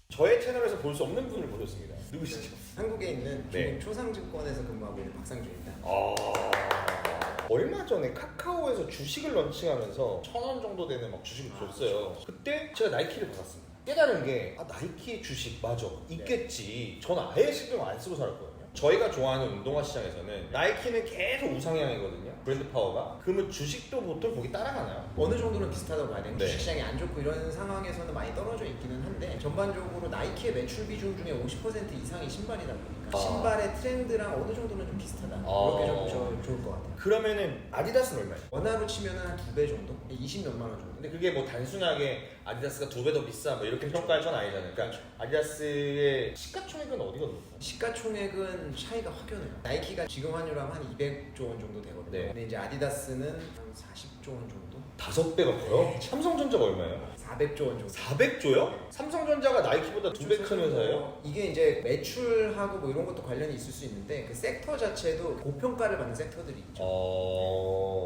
저의 채널에서 볼 수 없는 분을 모셨습니다. 누구시죠? 한국에 있는 네. 중국 초상증권에서 근무하고 있는 박상준입니다. 얼마 전에 카카오에서 주식을 런칭하면서 1,000원 정도 되는 막 주식을 줬어요. 그때 제가 나이키를 받았습니다. 깨달은 게 나이키 주식 맞아 있겠지. 저는 아예 신경 안 쓰고 살았거든요. 저희가 좋아하는 운동화 시장에서는 나이키는 계속 우상향이거든요. 브랜드 파워가. 그러면 주식도 보통 거기 따라가나요? 어느 정도는 비슷하다고 봐야 돼요. 네. 주식시장이 안 좋고 이런 상황에서는 많이 떨어져 있기는 한데 전반적으로 나이키의 매출 비중 중에 50% 이상이 신발이다 보니까 신발의 트렌드랑 어느 정도는 좀 비슷하다. 그렇게 좀 보셔도 좋을 것 같아요. 그러면은 아디다스는 얼마예요? 원화로 치면 한 2배 정도? 20몇만 원 정도. 근데 그게 뭐 단순하게 아디다스가 2배 더 비싸 뭐 이렇게 평가할 건 아니잖아요. 그러니까 아디다스의 시가총액은 어디가 높아요? 시가총액은 차이가 확연해요. 나이키가 지금 환율로 하면 한 200조 원 정도 되거든요. 네. 근데 이제 아디다스는 한 40조 원 정도? 5배가 커요? 삼성전자가 얼마예요? 400조 원 정도. 400조요? 삼성전자가 나이키보다 2배 큰 회사예요? 이게 이제 매출하고 뭐 이런 것도 관련이 있을 수 있는데 그 섹터 자체도 고평가를 받는 섹터들이 있죠.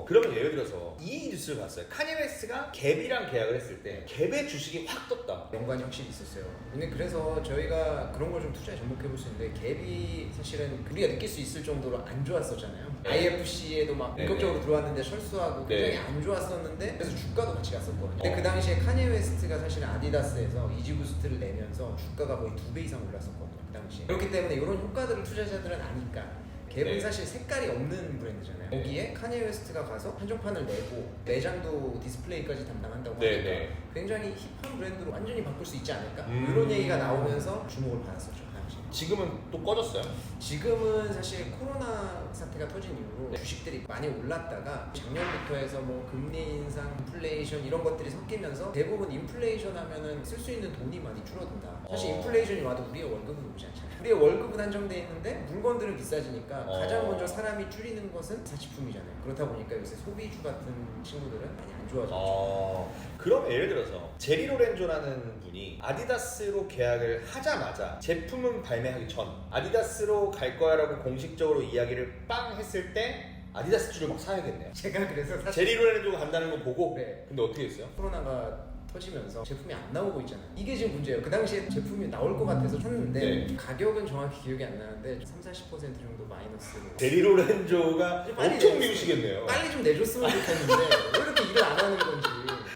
그러면 예를 들어서 이 뉴스를 봤어요. 카니 웨스트가 갭이랑 계약을 했을 때 갭의 주식이 확 떴다. 연관이 확실히 있었어요. 근데 그래서 저희가 그런 걸 좀 투자에 접목해 볼 수 있는데 갭이 사실은 우리가 느낄 수 있을 정도로 안 좋았었잖아요. 네. IFC에도 막 본격적으로 들어왔는데 철수하고 굉장히 네. 안 좋았었는데 그래서 주가도 같이 갔었거든요. 근데 어. 그 당시에 카니 웨스트가 사실은 아디다스에서 이지부스트를 내면서 주가가 거의 2배 이상 올랐었거든요. 그 당시에. 그렇기 때문에 이런 효과들을 투자자들은 아니까 갭은 네. 사실 색깔이 없는 브랜드잖아요. 네. 거기에 카니 웨스트가 가서 한정판을 내고 매장도 디스플레이까지 담당한다고 네, 하니까 네. 굉장히 힙한 브랜드로 완전히 바꿀 수 있지 않을까? 음. 이런 얘기가 나오면서 주목을 받았었죠. 그 당시에. 지금은 또 꺼졌어요? 지금은 사실 코로나 사태가 터진 이후로 주식들이 많이 올랐다가 작년부터 해서 뭐 금리 인상, 인플레이션 이런 것들이 섞이면서 대부분 인플레이션 하면은 쓸 수 있는 돈이 많이 줄어든다. 사실 인플레이션이 와도 우리의 월급은 오지 않잖아요. 우리의 월급은 한정돼 있는데 물건들은 비싸지니까 가장 먼저 사람이 줄이는 것은 사치품이잖아요. 그렇다 보니까 요새 소비주 같은 친구들은 많이 안 좋아졌죠. 그럼 예를 들어서 제리 로렌조라는 분이 아디다스로 계약을 하자마자 제품은 발매하기 전 아디다스로 갈 거야라고 공식적으로 이야기를 빵 했을 때 아디다스 줄을 막 사야겠네요. 제가 그래서 사실 제리 로렌조가 간다는 거 보고 네. 근데 어떻게 했어요? 코로나가 터지면서 제품이 안 나오고 있잖아요. 이게 지금 문제예요. 그 당시에 제품이 나올 것 같아서 샀는데 네. 가격은 정확히 기억이 안 나는데 30-40% 정도 마이너스로 제리 로렌조가 빨리 엄청 내줬어요. 미우시겠네요. 빨리 좀 내줬으면 좋겠는데 왜 이렇게 일을 안 하는 건지.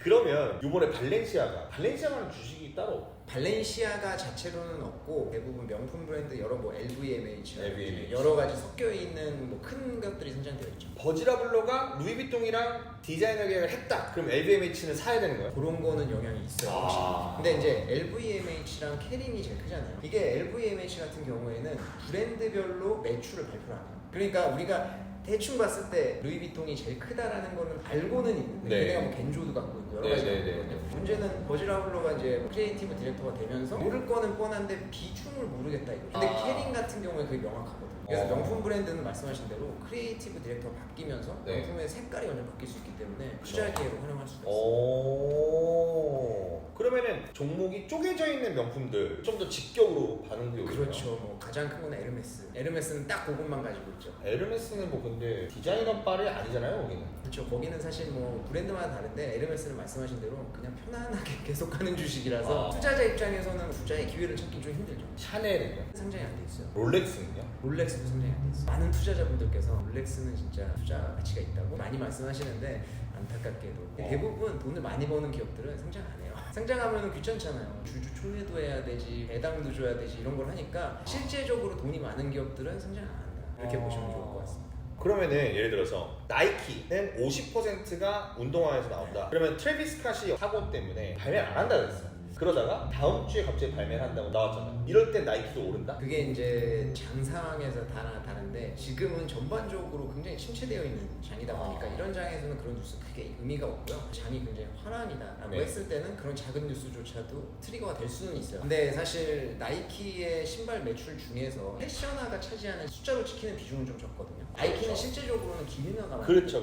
그러면 이번에 발렌시아가는 주식이 따로 발렌시아가 자체로는 없고 대부분 명품 브랜드 여러 뭐 LVMH LVMH. 여러 가지 섞여 있는 뭐 큰 것들이 선정되어 있죠. 버지라블로가 루이비통이랑 디자이너 계약을 했다. 그럼 LVMH는 사야 되는 거예요? 그런 거는 영향이 있어요. 확실히. 근데 이제 LVMH랑 캐린이 제일 크잖아요. 이게 LVMH 같은 경우에는 브랜드별로 매출을 발표를 안 해요. 그러니까 우리가 대충 봤을 때 루이비통이 제일 크다라는 거는 알고는 있는데 네. 걔네가 뭐 겐조도 갖고 있고 여러 네, 가지가 네, 있거든요. 네. 문제는 버지라블로가 이제 크리에이티브 디렉터가 되면서 모를 거는 뻔한데 비중을 모르겠다 이거죠. 근데 캐린 같은 경우에 그게 명확하거든요. 그래서 명품 브랜드는 말씀하신 대로 크리에이티브 디렉터가 바뀌면서 네. 명품의 색깔이 완전 바뀔 수 있기 때문에 투자 기회로 활용할 수가 있어요. 그러면은 종목이 쪼개져 있는 명품들 좀 더 직격으로 반응이 오겠네요. 그렇죠. 뭐 가장 큰 건 에르메스. 에르메스는 딱 그것만 가지고 있죠. 에르메스는 뭐 근데 디자이너 바이 아니잖아요, 거기는. 그렇죠. 거기는 사실 뭐 브랜드마다 다른데 에르메스는 말씀하신 대로 그냥 편안하게 계속 가는 주식이라서 투자자 입장에서는 투자의 기회를 찾기 좀 힘들죠. 샤넬은요? 상장이 안 돼 있어요. 롤렉스는요? 롤렉스도 상장이 안 돼 있어요. 많은 투자자분들께서 롤렉스는 진짜 투자 가치가 있다고 많이 말씀하시는데 안타깝게도 대부분 돈을 많이 버는 기업들은 상장 안 해요. 상장하면 귀찮잖아요. 주주 초회도 해야 되지, 배당도 줘야 되지 이런 걸 하니까 실제적으로 돈이 많은 기업들은 상장 안 한다. 이렇게 보시면 좋을 것 같습니다. 그러면은 예를 들어서 나이키는 50%가 운동화에서 나온다. 그러면 트래비스 스캇이 사고 때문에 발매를 안 한다 그랬어요. 그러다가 다음 주에 갑자기 발매를 한다고 나왔잖아요. 이럴 땐 나이키도 오른다? 그게 이제 장 상황에서 다른데 지금은 전반적으로 굉장히 침체되어 있는 장이다 보니까 이런 장에서는 그런 뉴스 크게 의미가 없고요. 장이 굉장히 화란이다라고 네. 했을 때는 그런 작은 뉴스조차도 트리거가 될 수는 있어요. 근데 사실 나이키의 신발 매출 중에서 패션화가 차지하는 숫자로 지키는 비중은 좀 적거든요. 나이키는 실제적으로는 기능화가 그렇죠.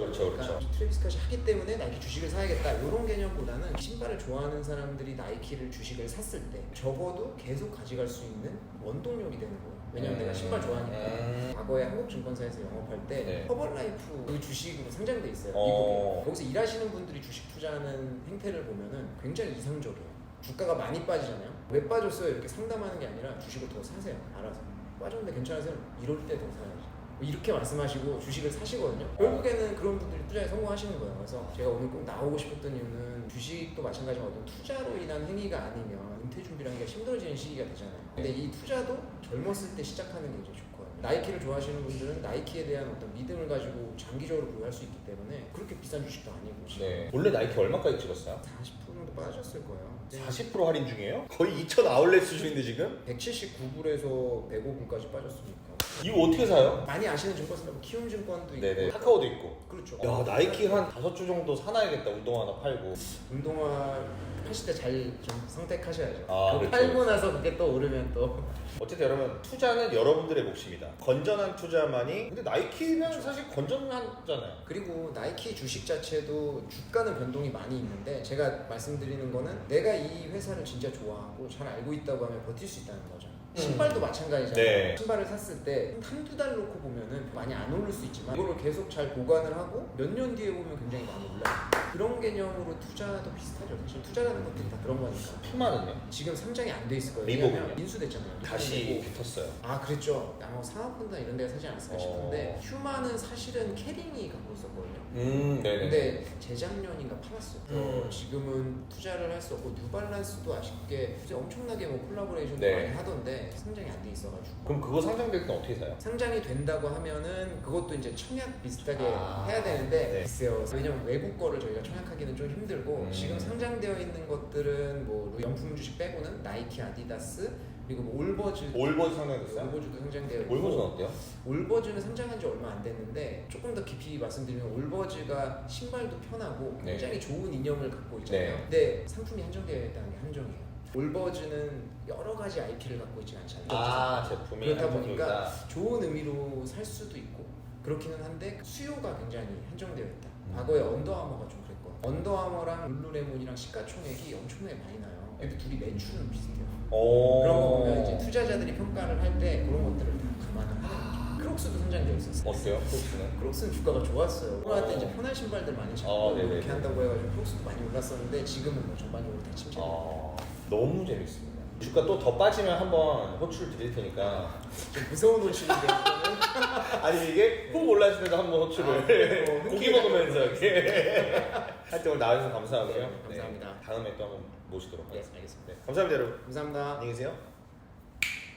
트래비스 스캇이 하기 때문에 나이키 주식을 사야겠다 이런 개념보다는 신발을 좋아하는 사람들이 나이키를 나이키를 주식을 샀을 때 적어도 계속 가져갈 수 있는 원동력이 되는 거예요. 왜냐면 내가 신발 좋아하니까. 과거에 한국증권사에서 영업할 때 네. 허벌라이프 그 주식으로 상장돼 있어요. 어. 미국에. 거기서 일하시는 분들이 주식 투자하는 행태를 보면은 굉장히 이상적이에요. 주가가 많이 빠지잖아요. 왜 빠졌어요? 이렇게 상담하는 게 아니라 주식을 더 사세요. 알아서. 빠졌는데 괜찮으세요? 이럴 때 더 사야지. 이렇게 말씀하시고 주식을 사시거든요. 결국에는 그런 분들이 투자에 성공하시는 거예요. 그래서 제가 오늘 꼭 나오고 싶었던 이유는 주식도 마찬가지로 어떤 투자로 인한 행위가 아니면 은퇴 준비를 하기가 힘들어지는 시기가 되잖아요. 근데 이 투자도 젊었을 때 시작하는 게 이제 좋거든요. 나이키를 좋아하시는 분들은 나이키에 대한 어떤 믿음을 가지고 장기적으로 보유할 수 있기 때문에 그렇게 비싼 주식도 아니고 네. 원래 나이키 얼마까지 찍었어요? 40% 정도 빠졌을 거예요. 40% 할인 중이에요? 거의 2,000 아울렛 수준인데 지금? 179불에서 105불까지 빠졌으니까. 이거 어떻게 사요? 많이 아시는 증권사라고 키움증권도 있고. 네네. 카카오도 있고. 그렇죠. 야, 나이키 한 5주 정도 사놔야겠다. 운동화 하나 팔고. 운동화 하실 때 잘 좀 선택하셔야죠. 아, 그거 그렇죠. 팔고 나서 그게 또 오르면 또 어쨌든 여러분, 투자는 여러분들의 몫입니다. 건전한 투자만이. 근데 나이키는 사실 건전하잖아요. 그리고 나이키 주식 자체도 주가는 변동이 많이 있는데 제가 말씀드리는 거는 내가 이 회사를 진짜 좋아하고 잘 알고 있다고 하면 버틸 수 있다는 거죠. 신발도 마찬가지잖아요. 네. 신발을 샀을 때 한두 달 놓고 보면은 많이 안 오를 수 있지만 이거를 계속 잘 보관을 하고 몇 년 뒤에 보면 굉장히 많이 올라요. 그런 개념으로 투자도 비슷하죠. 사실 투자라는 것들이 다 그런 거니까. 푸마는요? 지금 상장이 안 돼 있을 거예요. 리복은요? 왜냐면 인수됐잖아요. 다시 리복이고. 붙었어요. 아 그랬죠. 아마 산업펀드 이런 데가 사지 않았을까 싶은데 휴마는 사실은 캐링이 갖고 있었거든요. 네네. 근데 재작년인가 팔았어요. 지금은 투자를 할 수 없고 뉴발란스도 아쉽게 이제 엄청나게 뭐 콜라보레이션도 네. 많이 하던데 상장이 안 돼 있어가지고. 그럼 그거 상장될 땐 어떻게 사요? 상장이 된다고 하면은 그것도 이제 청약 비슷하게 아, 해야 되는데 네. 글쎄요. 왜냐면 외국 거를 저희가 청약하기는 좀 힘들고 지금 상장되어 있는 것들은 뭐 명품 주식 빼고는 나이키, 아디다스 그리고 뭐 올버즈 올버즈 상장됐어요? 올버즈도 상장되어 있고 올버즈는 어때요? 올버즈는 상장한 지 얼마 안 됐는데 조금 더 깊이 말씀드리면 올버즈가 신발도 편하고 네. 굉장히 좋은 이념을 갖고 있잖아요. 네. 근데 상품이 한정되어 있다는 게 한정이에요. 올버즈는 여러 가지 IP를 갖고 있지 않잖아요. 아, 제품이 그렇다 보니까 한정적이다. 좋은 의미로 살 수도 있고 그렇기는 한데 수요가 굉장히 한정되어 있다. 과거에 언더아머가 좀 그랬거든요. 언더아머랑 룰루레몬이랑 시가총액이 엄청나게 많이 나요. 근데 둘이 매출은 비슷해요. 그런 거 보면 이제 투자자들이 평가를 할 때 그런 것들을 다 감안을 하는 거죠. 크록스도 상장되어 있었어요. 어때요? 크록스는? 크록스는 주가가 좋았어요. 코로나 때 이제 편한 신발들 많이 찾고 네네네. 이렇게 한다고 해가지고 크록스도 많이 올랐었는데 지금은 뭐 전반적으로 다 침체돼요. 너무 재밌습니다. 주가 또 더 빠지면 한번 호출 드릴 테니까. 좀 무서운 호출인데 이거는 아니 이게 훅 올랐을 때도 한번 호출을 고기 먹으면서 이렇게 하여튼 오늘 나와주셔서 감사하고요. 네, 감사합니다. 다음에 또 한번 모시도록 네, 하겠습니다. 알겠습니다. 감사합니다 여러분. 감사합니다. 안녕히 계세요.